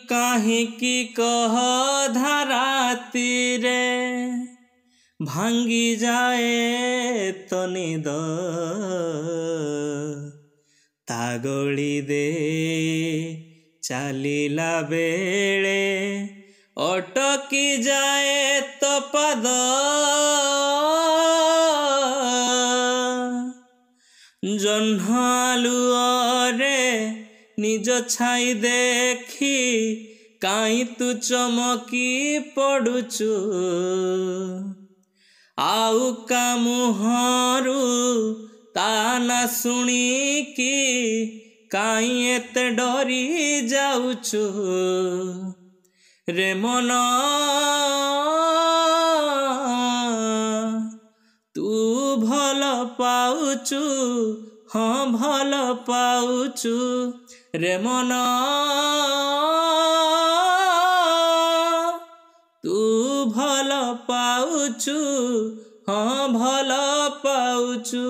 କାହିଁକି କହ ଧାରାତିରେ ଭାଙ୍ଗି ଯାଏ ତ ନିଦ ତା ଗଳି ଦେ ଚାଲିଲା ବେଳେ ଅଟକି ଯାଏ ତ ପାଦ ଜହ୍ନ ଆଲୁଅରେ ନିଜ ଛାଇ ଦେଖି କାହିଁ ତୁ ଚମକି ପଡ଼ୁଛୁ ଆଉ କା ମୁହଁରୁ ତା ନା ଶୁଣିକି କାହିଁ ଏତେ ଡରି ଯାଉଛୁ ରେ ମନ ତୁ ଭଲ ପାଉଛୁ ହଁ ଭଲ ପାଉଛୁ ରେ ମନ ତୁ ଭଲ ପାଉଛୁ ହଁ ଭଲ ପାଉଛୁ।